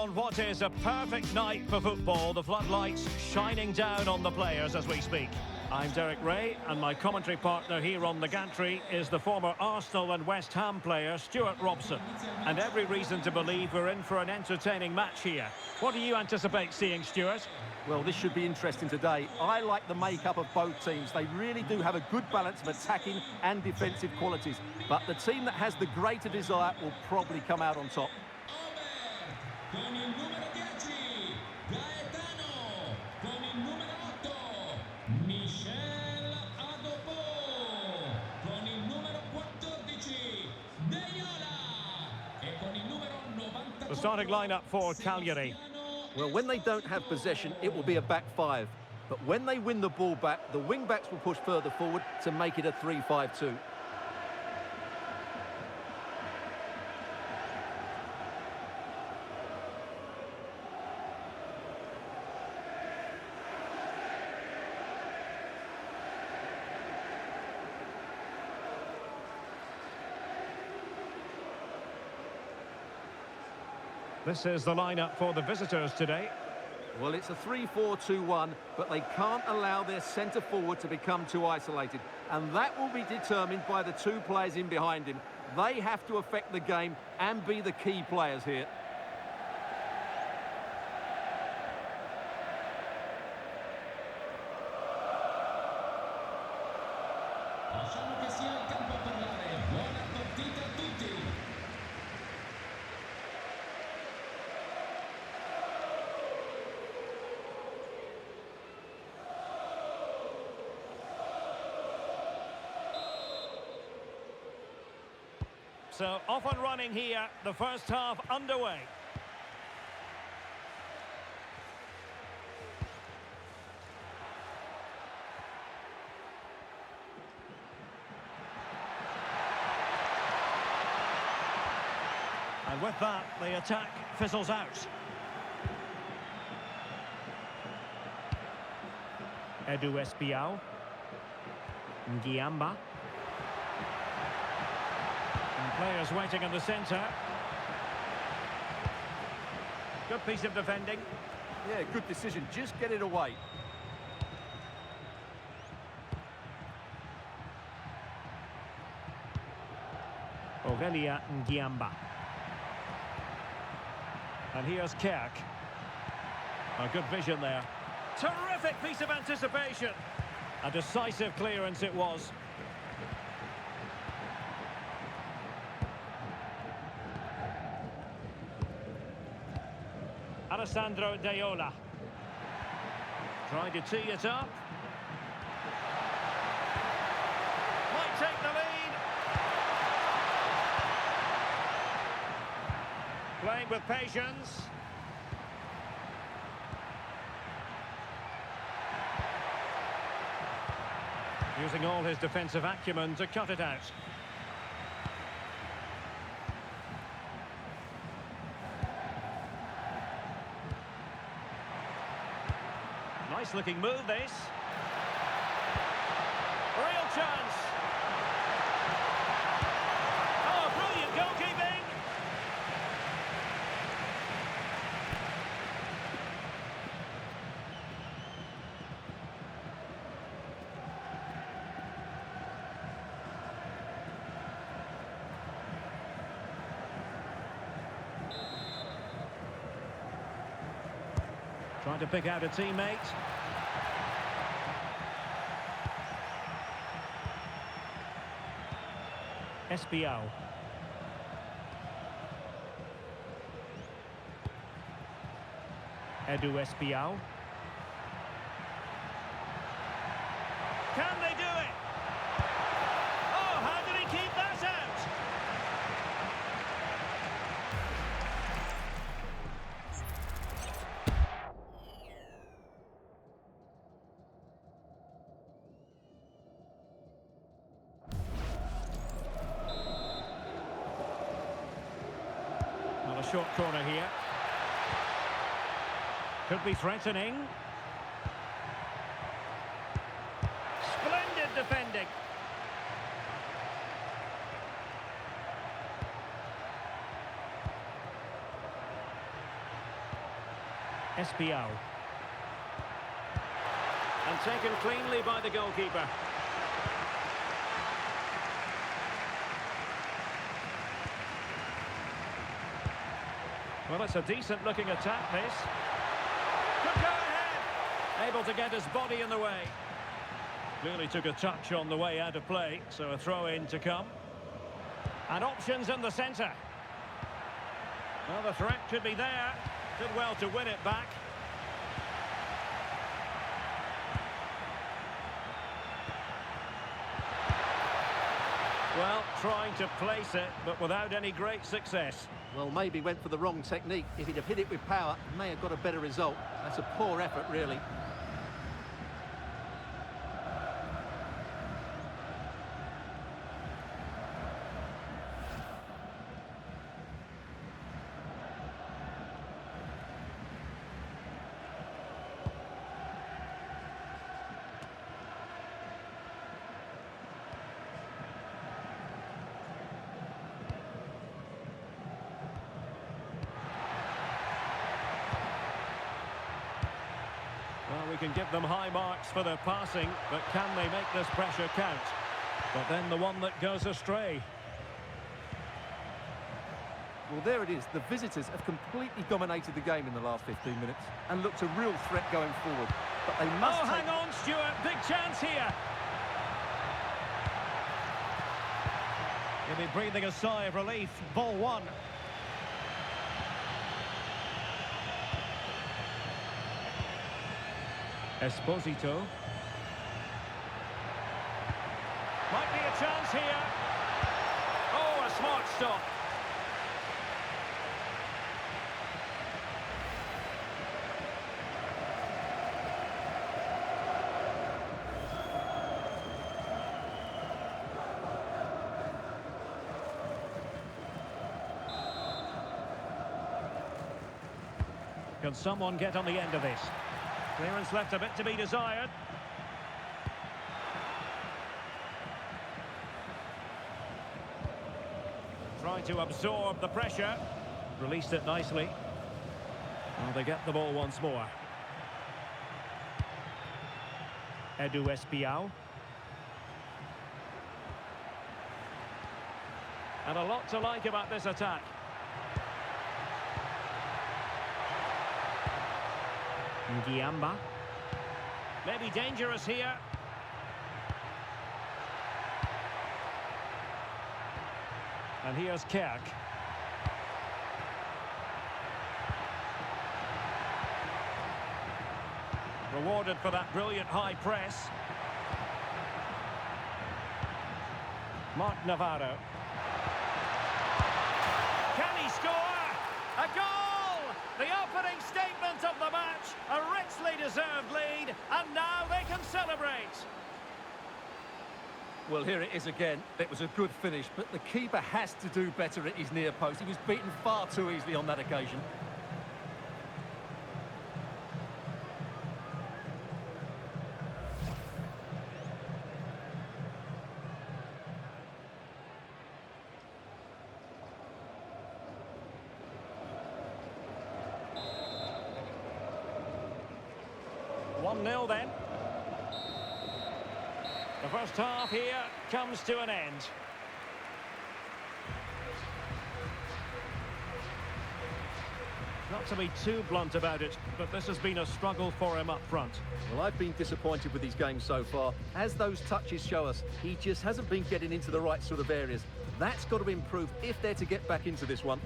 on what is a perfect night for football. The floodlights shining down on the players as we speak. I'm Derek Ray, and my commentary partner here on the gantry is the former Arsenal and West Ham player, Stuart Robson. And every reason to believe we're in for an entertaining match here. What do you anticipate seeing, Stuart? Well, this should be interesting today. I like the makeup of both teams. They really do have a good balance of attacking and defensive qualities. But the team that has the greater desire will probably come out on top. Con il numero 10, Gaetano. Con il numero 8, Michel Adopo. Con il numero 14, Deiola. E con il numero 94. The starting lineup for Cagliari. Well, when they don't have possession, it will be a back five. But when they win the ball back, the wing-backs will push further forward to make it a 3-5-2. This is the lineup for the visitors today. Well, it's a 3-4-2-1, but they can't allow their centre forward to become too isolated. And that will be determined by the two players in behind him. They have to affect the game and be the key players here. Lasciamo che sia il campo a parlare. Buona partita a tutti. So, off and running here, the first half underway. And with that, the attack fizzles out. Edu Espiau. Ngiamba. And players waiting in the centre. Good piece of defending. Yeah, good decision. Just get it away. Aurelia Ngiamba. And here's Kerk. A good vision there. Terrific piece of anticipation. A decisive clearance it was. Alessandro Deiola. Trying to tee it up. Might take the lead. Playing with patience. Using all his defensive acumen to cut it out. Nice looking move, this. Real chance. Oh, brilliant goalkeeping. Trying to pick out a teammate. Espiau. Edu Espiau. Can they do it? Oh, how did he keep that out? A short corner here. Could be threatening. Splendid defending. Espiau. And taken cleanly by the goalkeeper. Well, it's a decent-looking attack, this. Could go ahead! Able to get his body in the way. Clearly took a touch on the way out of play, so a throw-in to come. And options in the centre. Well, the threat could be there. Did well to win it back. Well, trying to place it, but without any great success. Well, maybe went for the wrong technique. If he'd have hit it with power, may have got a better result. That's a poor effort, really. Well, we can give them high marks for their passing, but can they make this pressure count? But then the one that goes astray. Well, there it is. The visitors have completely dominated the game in the last 15 minutes and looked a real threat going forward. But they must hang on, Stuart. Big chance here. He'll be breathing a sigh of relief. Ball one. Esposito. Might be a chance here. Oh, a smart stop. Can someone get on the end of this? Clearance left a bit to be desired. Trying to absorb the pressure. Released it nicely. Well, they get the ball once more. Edu Espiau. And a lot to like about this attack. Giamba. Maybe dangerous here. And here's Kerk. Rewarded for that brilliant high press. Mark Navarro. Can he score? A goal! The opening statement of the match. A richly deserved lead. And now they can celebrate. Well, here it is again. It was a good finish, but the keeper has to do better at his near post. He was beaten far too easily on that occasion. One 0 then. The first half here comes to an end. Not to be too blunt about it, but this has been a struggle for him up front. Well, I've been disappointed with his game so far. As those touches show us, he just hasn't been getting into the right sort of areas. That's got to improve if they're to get back into this one.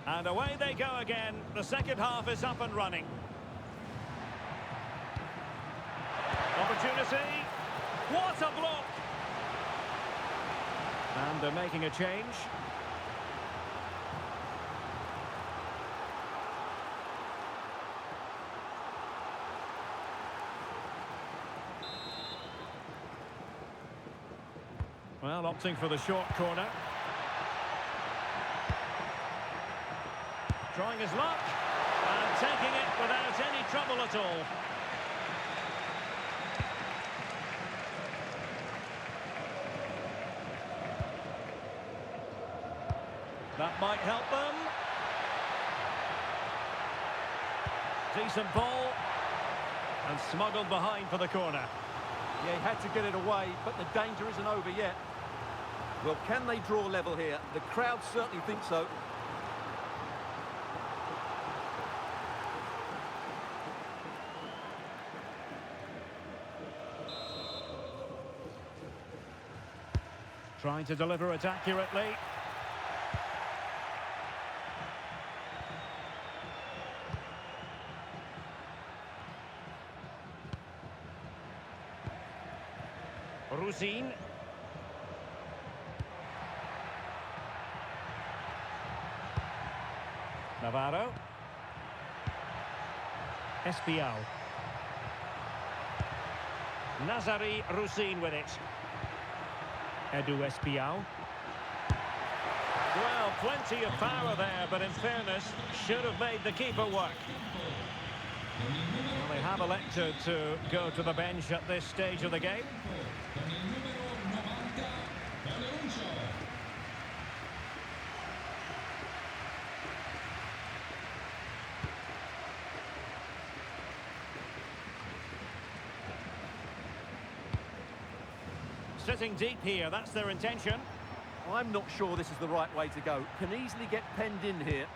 And away they go again. The second half is up and running. Opportunity. What a block! And they're making a change. Well, opting for the short corner. Trying his luck, and taking it without any trouble at all. That might help them. Decent ball. And smuggled behind for the corner. Yeah, he had to get it away, but the danger isn't over yet. Well, can they draw level here? The crowd certainly think so. Trying to deliver it accurately. Rusin. Navarro. Espial. Nazari Rusin with it. Edu Espial. Well, plenty of power there, but in fairness, should have made the keeper work. Well, they have elected to go to the bench at this stage of the game. Sitting deep here, that's their intention. I'm not sure this is the right way to go. Can easily get penned in here.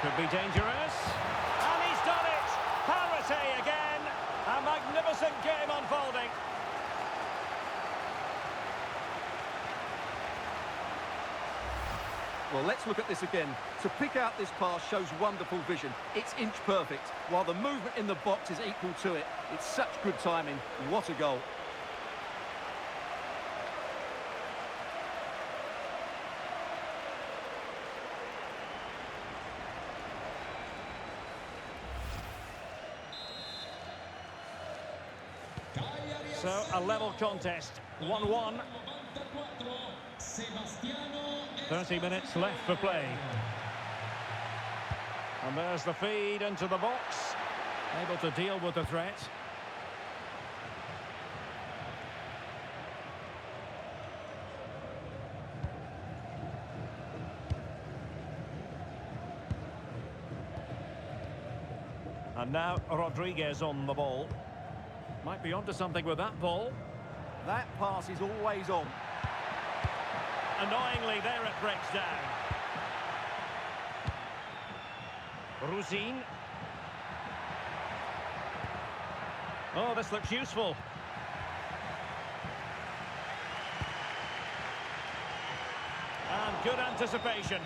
Could be dangerous. And he's done it! Parity again! A magnificent game unfolding. Well, let's look at this again. To pick out this pass shows wonderful vision. It's inch perfect, while the movement in the box is equal to it. It's such good timing. What a goal. So, a level contest, 1-1. 30 minutes left for play. And there's the feed into the box. Able to deal with the threat. And now Rodriguez on the ball. Might be onto something with that ball. That pass is always on. Annoyingly, there it breaks down. Rusin. Oh, this looks useful. And good anticipation.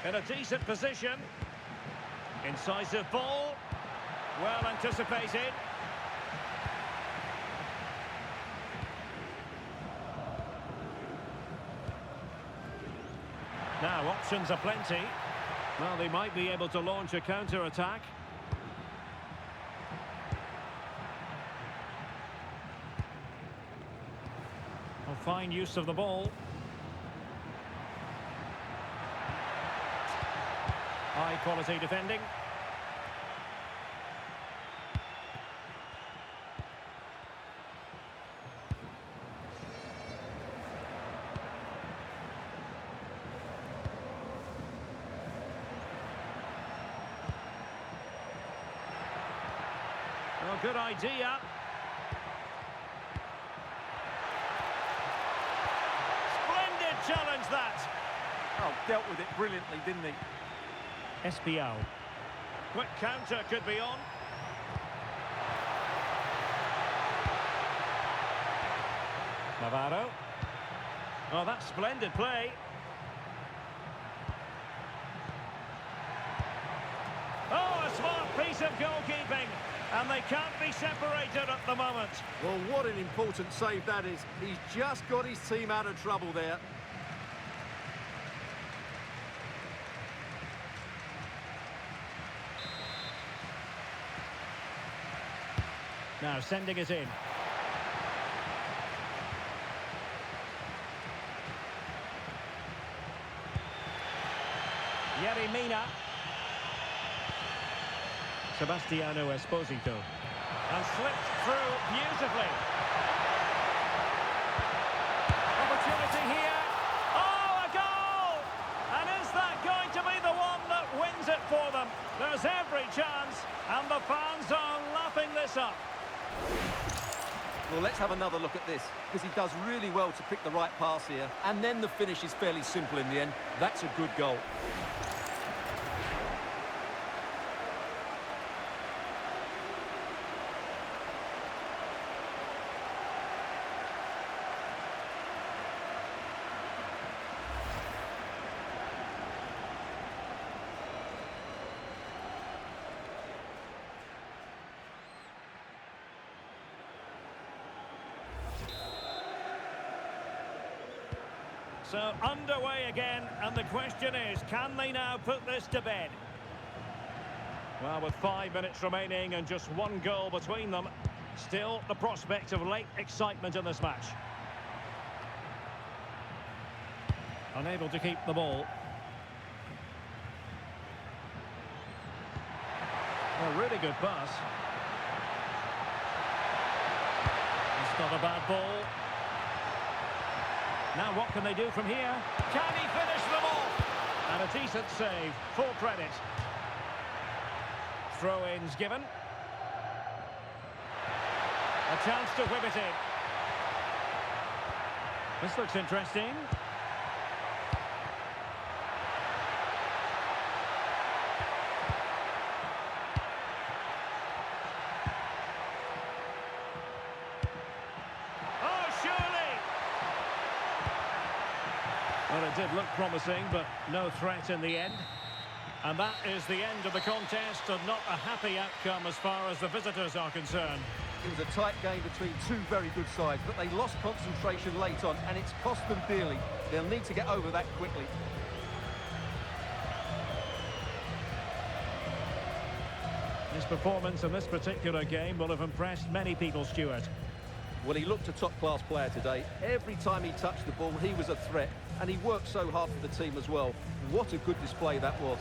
In a decent position. Incisive ball. Well anticipated. Now, options are plenty. Well, they might be able to launch a counter-attack. Well, fine use of the ball. High-quality defending. Well, good idea. Splendid challenge, that. Oh, dealt with it brilliantly, didn't he? Espial. Quick counter could be on. Navarro. Oh, that's splendid play. Oh, a smart piece of goalkeeping. And they can't be separated at the moment. Well, what an important save that is. He's just got his team out of trouble there. Now sending it in. Yerry Mina. Sebastiano Esposito. And slipped through beautifully. opportunity here. Oh, a goal! And is that going to be the one that wins it for them? There's every chance, and the fans are lapping this up. Well, let's have another look at this, because he does really well to pick the right pass here, and then the finish is fairly simple in the end. That's a good goal. So underway again, and the question is, can they now put this to bed? Well, with 5 minutes remaining and just one goal between them, still the prospect of late excitement in this match. Unable to keep the ball. A really good pass. It's not a bad ball. Now what can they do from here? Can he finish them off? And a decent save, full credit. Throw-ins given. A chance to whip it in. This looks interesting. Well, it did look promising, but no threat in the end. And that is the end of the contest, and not a happy outcome as far as the visitors are concerned. It was a tight game between two very good sides, but they lost concentration late on, and it's cost them dearly. They'll need to get over that quickly. His performance in this particular game will have impressed many people, Stuart. Well, he looked a top-class player today. Every time he touched the ball, he was a threat, and he worked so hard for the team as well. What a good display that was.